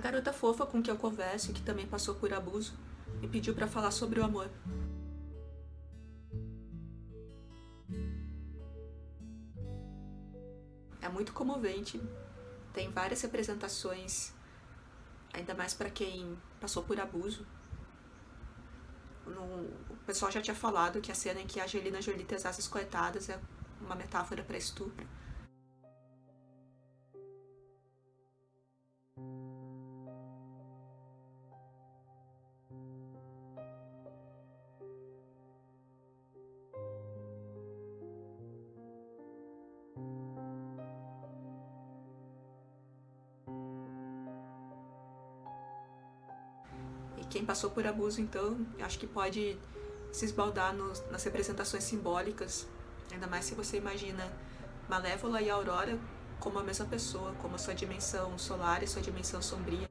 garota fofa com que eu converso, que também passou por abuso, me pediu para falar sobre o amor. É muito comovente, tem várias representações, ainda mais para quem passou por abuso. O pessoal já tinha falado que a cena em que a Angelina Jolie tem as asas cortadas é uma metáfora para estupro. E quem passou por abuso, então, acho que pode se esbaldar nas representações simbólicas, ainda mais se você imagina Malévola e Aurora como a mesma pessoa, como a sua dimensão solar e sua dimensão sombria.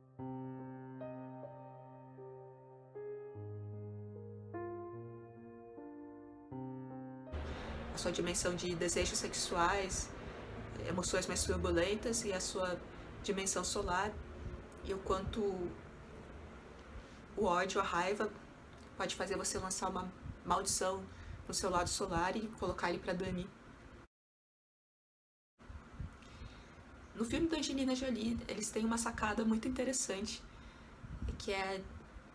A sua dimensão de desejos sexuais, emoções mais turbulentas, e a sua dimensão solar, e o quanto o ódio, a raiva pode fazer você lançar uma maldição no seu lado solar e colocar ele pra dormir. No filme da Angelina Jolie, eles têm uma sacada muito interessante, que é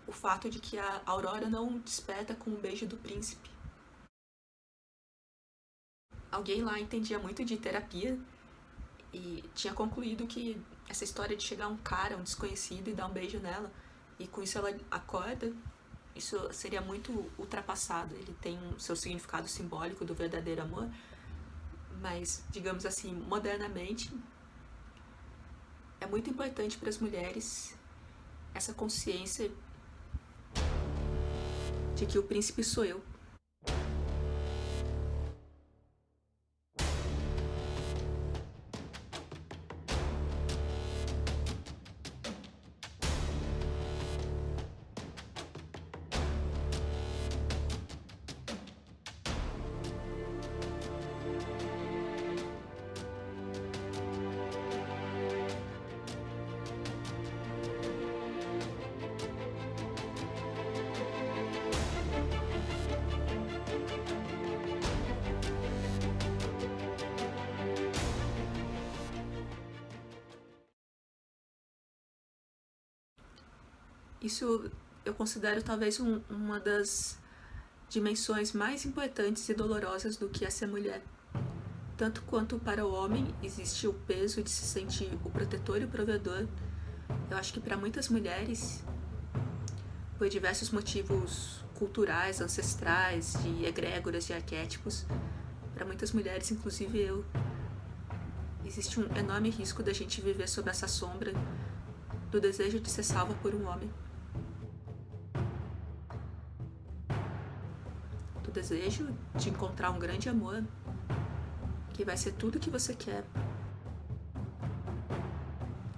o fato de que a Aurora não desperta com o beijo do príncipe. Alguém lá entendia muito de terapia e tinha concluído que essa história de chegar um cara, um desconhecido, e dar um beijo nela, e com isso ela acorda, isso seria muito ultrapassado. Ele tem um seu significado simbólico do verdadeiro amor, mas, digamos assim, modernamente, é muito importante para as mulheres essa consciência de que o príncipe sou eu. Isso eu considero talvez uma das dimensões mais importantes e dolorosas do que é ser mulher. Tanto quanto para o homem existe o peso de se sentir o protetor e o provedor, eu acho que para muitas mulheres, por diversos motivos culturais, ancestrais, de egrégoras, de arquétipos, para muitas mulheres, inclusive eu, existe um enorme risco da gente viver sob essa sombra do desejo de ser salva por um homem. Do desejo de encontrar um grande amor que vai ser tudo o que você quer.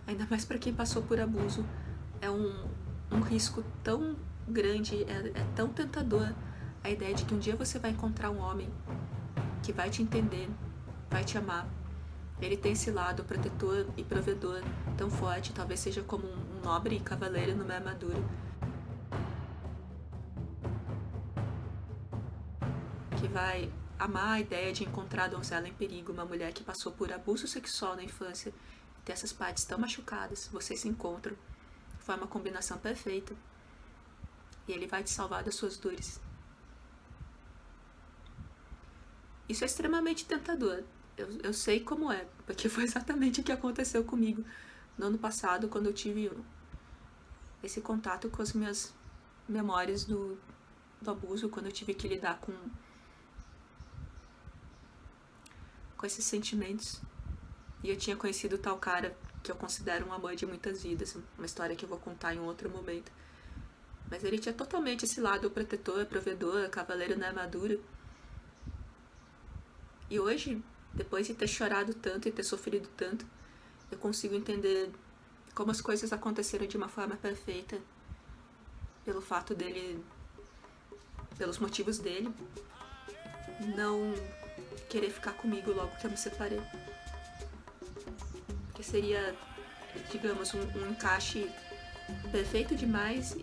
Ainda mais para quem passou por abuso. É um risco tão grande, é tão tentador a ideia de que um dia você vai encontrar um homem que vai te entender, vai te amar. Ele tem esse lado protetor e provedor tão forte, talvez seja como um nobre cavaleiro numa armadura. Que vai amar a ideia de encontrar a donzela em perigo, uma mulher que passou por abuso sexual na infância, e tem essas partes tão machucadas, vocês se encontram, forma uma combinação perfeita, e ele vai te salvar das suas dores. Isso é extremamente tentador, eu sei como é, porque foi exatamente o que aconteceu comigo no ano passado, quando eu tive esse contato com as minhas memórias do abuso, quando eu tive que lidar com esses sentimentos. E eu tinha conhecido tal cara que eu considero um amor de muitas vidas, uma história que eu vou contar em um outro momento. Mas ele tinha totalmente esse lado protetor, provedor, cavaleiro na armadura. E hoje, depois de ter chorado tanto e ter sofrido tanto, eu consigo entender como as coisas aconteceram de uma forma perfeita, pelo fato dele, pelos motivos dele, não querer ficar comigo logo que eu me separei. Que seria, digamos, um encaixe perfeito demais,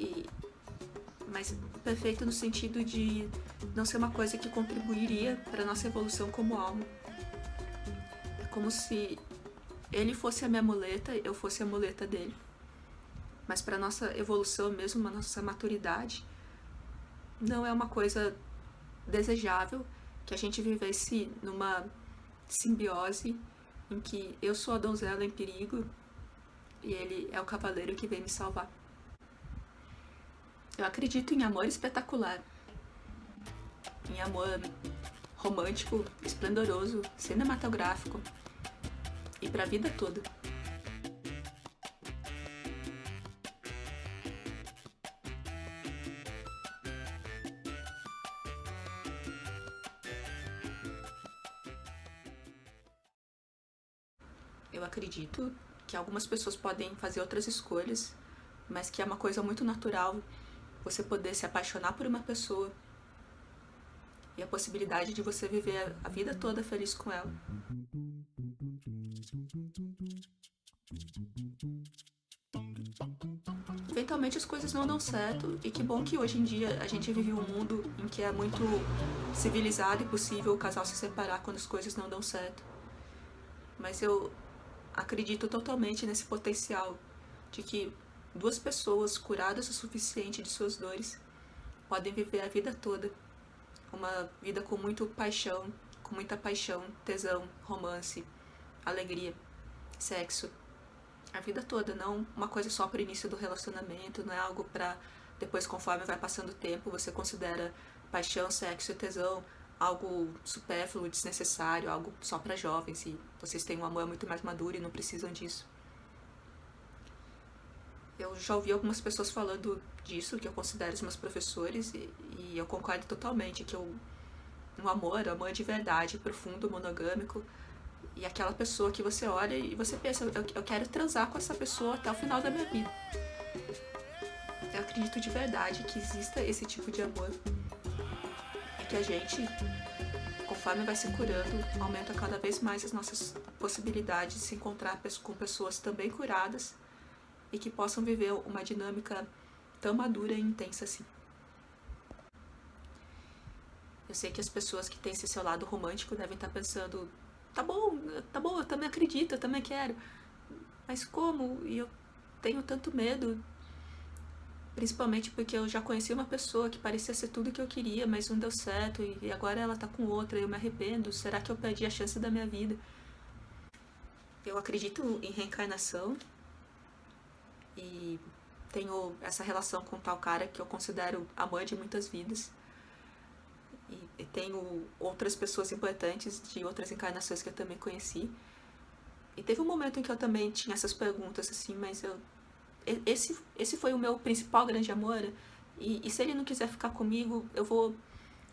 mas perfeito no sentido de não ser uma coisa que contribuiria para nossa evolução como alma. É como se ele fosse a minha muleta, eu fosse a muleta dele. Mas para nossa evolução mesmo, a nossa maturidade, não é uma coisa desejável que a gente vivesse numa simbiose em que eu sou a donzela em perigo e ele é o cavaleiro que vem me salvar. Eu acredito em amor espetacular, em amor romântico, esplendoroso, cinematográfico e para a vida toda. Eu acredito que algumas pessoas podem fazer outras escolhas, mas que é uma coisa muito natural você poder se apaixonar por uma pessoa e a possibilidade de você viver a vida toda feliz com ela. Eventualmente as coisas não dão certo, e que bom que hoje em dia a gente vive um mundo em que é muito civilizado e possível o casal se separar quando as coisas não dão certo. Mas eu acredito totalmente nesse potencial de que duas pessoas curadas o suficiente de suas dores podem viver a vida toda, uma vida com muita paixão, tesão, romance, alegria, sexo, a vida toda, não uma coisa só para o início do relacionamento, não é algo para depois, conforme vai passando o tempo, você considera paixão, sexo e tesão algo supérfluo, desnecessário, algo só para jovens, e vocês têm um amor muito mais maduro e não precisam disso. Eu já ouvi algumas pessoas falando disso, que eu considero os meus professores, e eu concordo totalmente que um amor de verdade, profundo, monogâmico, e aquela pessoa que você olha e você pensa, eu quero transar com essa pessoa até o final da minha vida. Eu acredito de verdade que exista esse tipo de amor, e que a gente, conforme vai se curando, aumenta cada vez mais as nossas possibilidades de se encontrar com pessoas também curadas e que possam viver uma dinâmica tão madura e intensa assim. Eu sei que as pessoas que têm esse seu lado romântico devem estar pensando, tá bom, eu também acredito, eu também quero, mas como? E eu tenho tanto medo, principalmente porque eu já conheci uma pessoa que parecia ser tudo que eu queria, mas não deu certo, e agora ela tá com outra, e eu me arrependo, será que eu perdi a chance da minha vida? Eu acredito em reencarnação, e tenho essa relação com tal cara que eu considero amor de muitas vidas, e tenho outras pessoas importantes de outras encarnações que eu também conheci, e teve um momento em que eu também tinha essas perguntas assim, mas esse foi o meu principal grande amor, e se ele não quiser ficar comigo, eu vou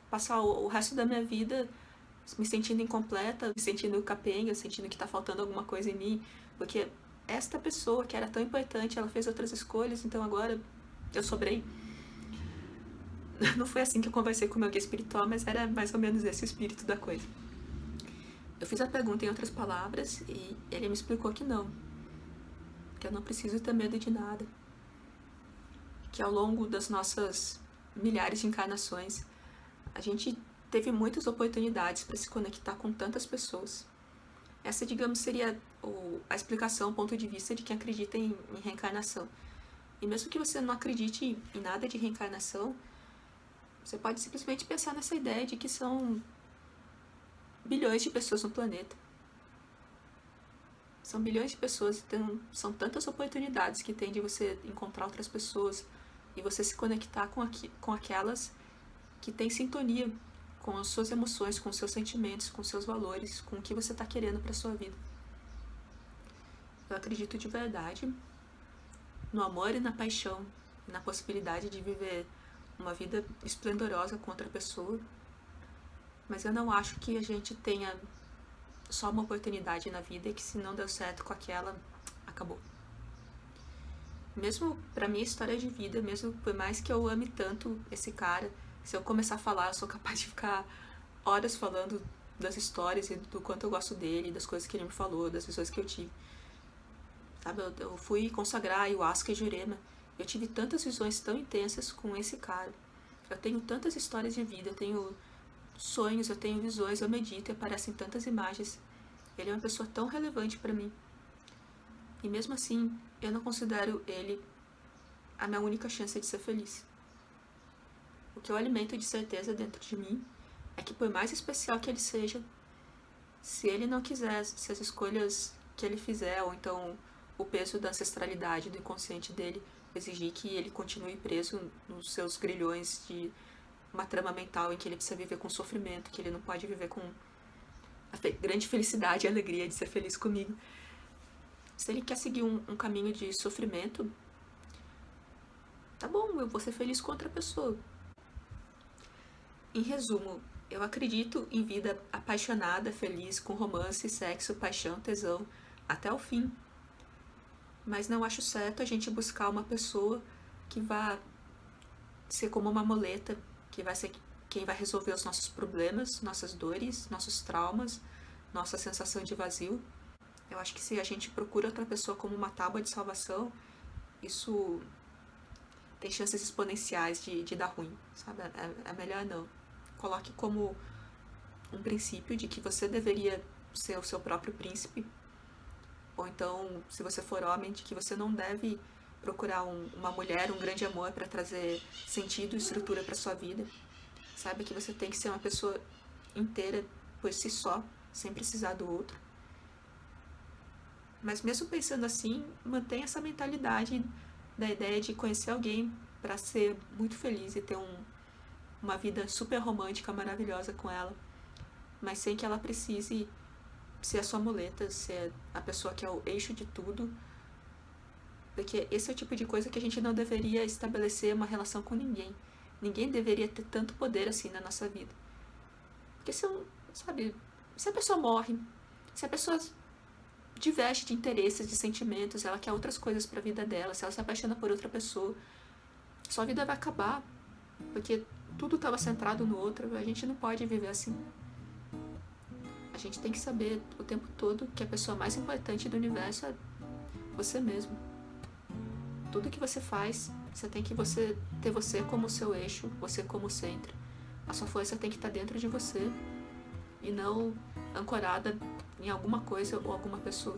passar o resto da minha vida me sentindo incompleta, me sentindo capenga, sentindo que tá faltando alguma coisa em mim, porque esta pessoa que era tão importante, ela fez outras escolhas, então agora eu sobrei. Não foi assim que eu conversei com o meu guia espiritual, mas era mais ou menos esse o espírito da coisa. Eu fiz a pergunta em outras palavras e ele me explicou que não, que eu não preciso ter medo de nada, que ao longo das nossas milhares de encarnações a gente teve muitas oportunidades para se conectar com tantas pessoas. Essa, digamos, seria a explicação, o ponto de vista de quem acredita em reencarnação. E mesmo que você não acredite em nada de reencarnação, você pode simplesmente pensar nessa ideia de que são bilhões de pessoas no planeta. São bilhões de pessoas, então são tantas oportunidades que tem de você encontrar outras pessoas e você se conectar com aquelas que têm sintonia com as suas emoções, com os seus sentimentos, com os seus valores, com o que você está querendo para sua vida. Eu acredito de verdade no amor e na paixão, e na possibilidade de viver uma vida esplendorosa com outra pessoa, mas eu não acho que a gente tenha só uma oportunidade na vida e que se não deu certo com aquela, acabou. Mesmo pra minha história de vida, mesmo por mais que eu ame tanto esse cara, se eu começar a falar, eu sou capaz de ficar horas falando das histórias e do quanto eu gosto dele, das coisas que ele me falou, das visões que eu tive. Sabe, eu fui consagrar ayahuasca e jurema, Eu tive tantas visões tão intensas com esse cara. Eu tenho tantas histórias de vida, eu tenho sonhos, eu tenho visões, eu medito e aparecem tantas imagens. Ele é uma pessoa tão relevante para mim. E mesmo assim, eu não considero ele a minha única chance de ser feliz. O que eu alimento de certeza dentro de mim é que, por mais especial que ele seja, se ele não quiser, se as escolhas que ele fizer, ou então o peso da ancestralidade, do inconsciente dele, exigir que ele continue preso nos seus grilhões de uma trama mental em que ele precisa viver com sofrimento, que ele não pode viver com a grande felicidade e alegria de ser feliz comigo. Se ele quer seguir um caminho de sofrimento, tá bom, eu vou ser feliz com outra pessoa. Em resumo, eu acredito em vida apaixonada, feliz, com romance, sexo, paixão, tesão, até o fim. Mas não acho certo a gente buscar uma pessoa que vá ser como uma muleta, que vai ser quem vai resolver os nossos problemas, nossas dores, nossos traumas, nossa sensação de vazio. Eu acho que se a gente procura outra pessoa como uma tábua de salvação, isso tem chances exponenciais de dar ruim, sabe? É melhor não. Coloque como um princípio de que você deveria ser o seu próprio príncipe, ou então, se você for homem, de que você não deve procurar uma mulher, um grande amor para trazer sentido e estrutura para sua vida. Saiba que você tem que ser uma pessoa inteira por si só, sem precisar do outro. Mas mesmo pensando assim, mantenha essa mentalidade da ideia de conhecer alguém para ser muito feliz e ter uma vida super romântica, maravilhosa com ela, mas sem que ela precise ser a sua muleta, ser a pessoa que é o eixo de tudo, porque esse é o tipo de coisa que a gente não deveria estabelecer uma relação com ninguém. Ninguém deveria ter tanto poder assim na nossa vida. Porque se a pessoa morre, se a pessoa diverge de interesses, de sentimentos, ela quer outras coisas para a vida dela, se ela se apaixona por outra pessoa, sua vida vai acabar, porque tudo estava centrado no outro. A gente não pode viver assim. A gente tem que saber o tempo todo que a pessoa mais importante do universo é você mesmo. Tudo que você faz, você tem que ter você como seu eixo, você como centro. A sua força tem que estar dentro de você e não ancorada em alguma coisa ou alguma pessoa.